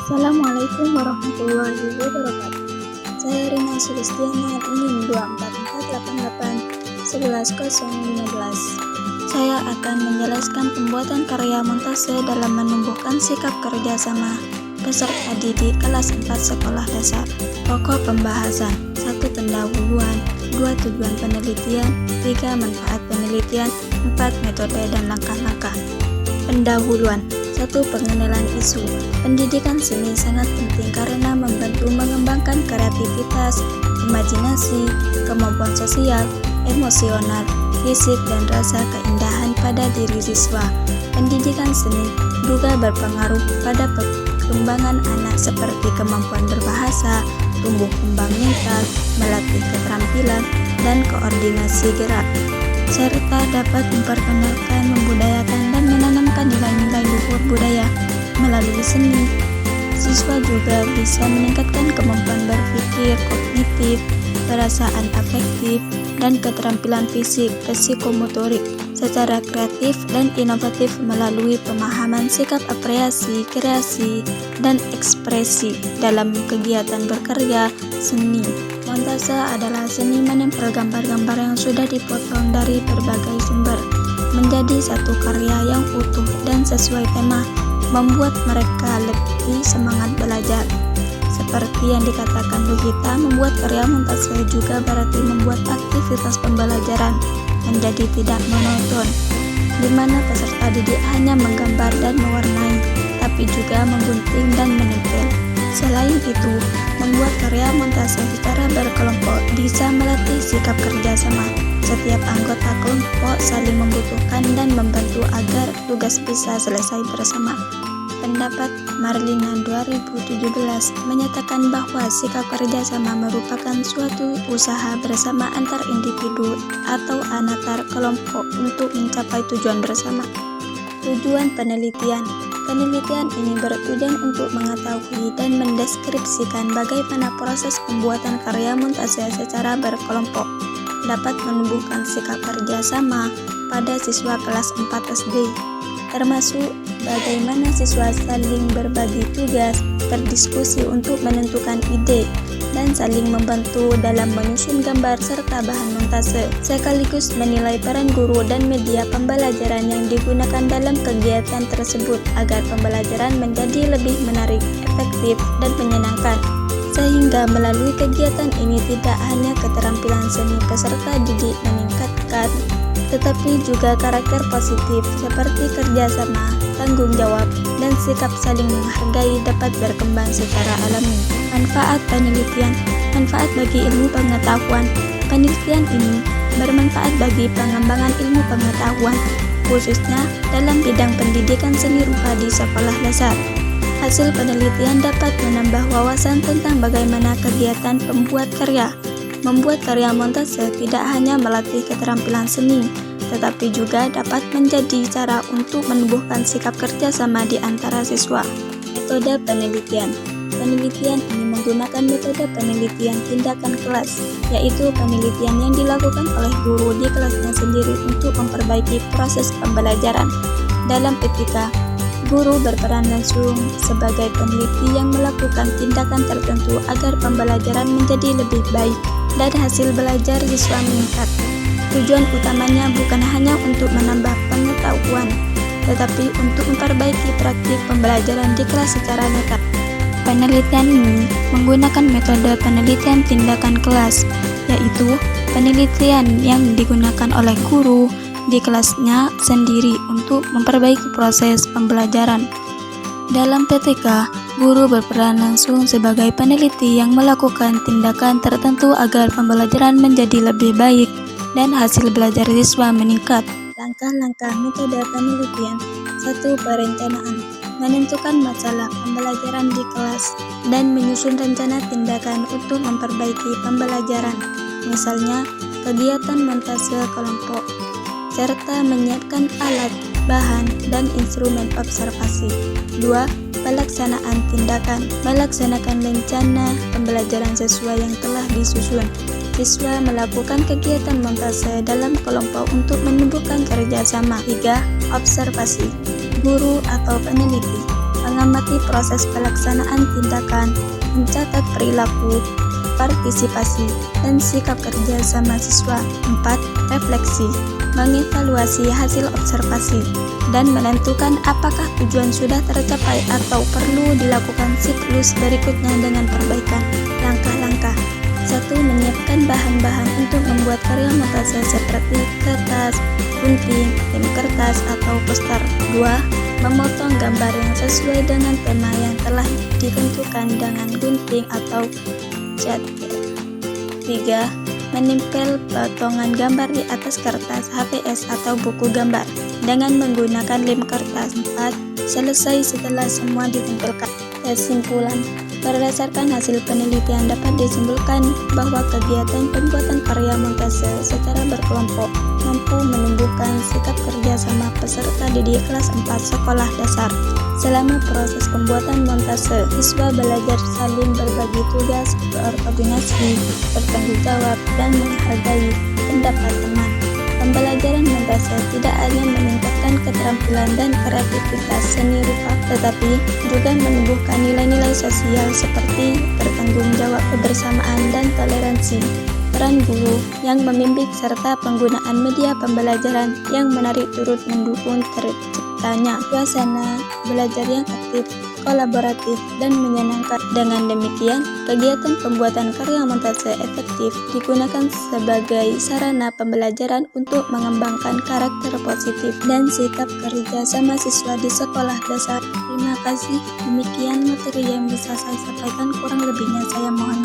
Assalamualaikum warahmatullahi wabarakatuh. Saya Rina Sulistiana NIM 24488110015. Saya akan menjelaskan pembuatan karya montase dalam menumbuhkan sikap kerjasama peserta didik kelas 4 sekolah dasar. Pokok pembahasan: 1. Pendahuluan, 2. Tujuan penelitian, 3. Manfaat penelitian, 4. Metode dan langkah-langkah. Pendahuluan. 1. Pengenalan isu. Pendidikan seni sangat penting karena membantu mengembangkan kreativitas, imajinasi, kemampuan sosial, emosional, fisik, dan rasa keindahan pada diri siswa. Pendidikan seni juga berpengaruh pada perkembangan anak seperti kemampuan berbahasa, tumbuh kembang mental, melatih keterampilan, dan koordinasi gerak, serta dapat memperkenalkan, membudayakan, dan menanamkan nilai-nilai luhur budaya. Melalui seni, siswa juga bisa meningkatkan kemampuan berpikir kognitif, perasaan afektif, dan keterampilan fisik psikomotorik secara kreatif dan inovatif melalui pemahaman sikap apresiasi, kreasi, dan ekspresi dalam kegiatan berkarya seni. Montase adalah seni menempel gambar-gambar yang sudah dipotong dari berbagai sumber menjadi satu karya yang utuh dan sesuai tema, membuat mereka lebih semangat belajar. Seperti yang dikatakan Bu Gita, membuat karya montase juga berarti membuat aktivitas pembelajaran menjadi tidak monoton, di mana peserta didik hanya menggambar dan mewarnai, tapi juga memgunting dan menempel. Selain itu, membuat karya montase secara berkelompok bisa melatih sikap kerjasama. Setiap anggota kelompok saling membutuhkan dan membantu agar tugas bisa selesai bersama. Pendapat Marlina 2017 menyatakan bahwa sikap kerjasama merupakan suatu usaha bersama antar individu atau antar kelompok untuk mencapai tujuan bersama. Tujuan penelitian. Penelitian ini bertujuan untuk mengetahui dan mendeskripsikan bagaimana proses pembuatan karya montase secara berkelompok dapat menumbuhkan sikap kerjasama pada siswa kelas 4 SD, termasuk bagaimana siswa saling berbagi tugas, berdiskusi untuk menentukan ide, dan saling membantu dalam menyusun gambar serta bahan montase, sekaligus menilai peran guru dan media pembelajaran yang digunakan dalam kegiatan tersebut agar pembelajaran menjadi lebih menarik, efektif, dan menyenangkan. Sehingga melalui kegiatan ini tidak hanya keterampilan seni peserta didik meningkatkan, tetapi juga karakter positif seperti kerjasama, tanggung jawab, dan sikap saling menghargai dapat berkembang secara alami. Manfaat penelitian. Manfaat bagi ilmu pengetahuan. Penelitian ini bermanfaat bagi pengembangan ilmu pengetahuan, khususnya dalam bidang pendidikan seni rupa di sekolah dasar. Hasil penelitian dapat menambah wawasan tentang bagaimana kegiatan pembuat karya. Membuat karya montase tidak hanya melatih keterampilan seni, tetapi juga dapat menjadi cara untuk menumbuhkan sikap kerjasama di antara siswa. Metode penelitian. Penelitian ini menggunakan metode penelitian tindakan kelas, yaitu penelitian yang dilakukan oleh guru di kelasnya sendiri untuk memperbaiki proses pembelajaran. Dalam etika, guru berperan langsung sebagai peneliti yang melakukan tindakan tertentu agar pembelajaran menjadi lebih baik dan hasil belajar siswa meningkat. Tujuan utamanya bukan hanya untuk menambah pengetahuan, tetapi untuk memperbaiki praktik pembelajaran di kelas secara nyata. Penelitian ini menggunakan metode penelitian tindakan kelas, yaitu penelitian yang digunakan oleh guru di kelasnya sendiri untuk memperbaiki proses pembelajaran. Dalam PTK, guru berperan langsung sebagai peneliti yang melakukan tindakan tertentu agar pembelajaran menjadi lebih baik dan hasil belajar siswa meningkat. Langkah-langkah metode penelitian. 1. Perencanaan. Menentukan masalah pembelajaran di kelas dan menyusun rencana tindakan untuk memperbaiki pembelajaran. Misalnya, kegiatan montase kelompok, serta menyiapkan alat, bahan, dan instrumen observasi. 2. Pelaksanaan tindakan. Melaksanakan rencana pembelajaran sesuai yang telah disusun. Siswa melakukan kegiatan montase dalam kelompok untuk menumbuhkan kerjasama. 3. Observasi. Guru atau peneliti mengamati proses pelaksanaan tindakan, mencatat perilaku, partisipasi, dan sikap kerja sama siswa. 4. Refleksi, mengevaluasi hasil observasi, dan menentukan apakah tujuan sudah tercapai atau perlu dilakukan siklus berikutnya dengan perbaikan. Langkah-langkah: 1. Menyiapkan bahan-bahan untuk membuat karya montase seperti kertas, gunting, lem kertas, atau poster. 2. Memotong gambar yang sesuai dengan tema yang telah ditentukan dengan gunting atau cat. 3. Menempel potongan gambar di atas kertas, HVS, atau buku gambar dengan menggunakan lem kertas. 4. Selesai setelah semua ditempelkan. Kesimpulan: berdasarkan hasil penelitian dapat disimpulkan bahwa kegiatan pembuatan karya montase secara berkelompok mampu menumbuhkan sikap kerjasama peserta didik kelas 4 sekolah dasar. Selama proses pembuatan montase, siswa belajar saling berbagi tugas, berkoordinasi, bertanggung jawab, dan menghargai pendapat teman. Pembelajaran montase tidak hanya meningkatkan keterampilan dan kreativitas seni rupa, tetapi juga menumbuhkan nilai-nilai sosial seperti bertanggung jawab, kebersamaan, dan toleransi. Peran guru yang membimbing serta penggunaan media pembelajaran yang menarik turut mendukung terciptanya suasana belajar yang aktif, kolaboratif, dan menyenangkan. Dengan demikian, kegiatan pembuatan karya montase efektif digunakan sebagai sarana pembelajaran untuk mengembangkan karakter positif dan sikap kerja sama siswa di sekolah dasar. Terima kasih. Demikian materi yang bisa saya sampaikan, kurang lebihnya saya mohon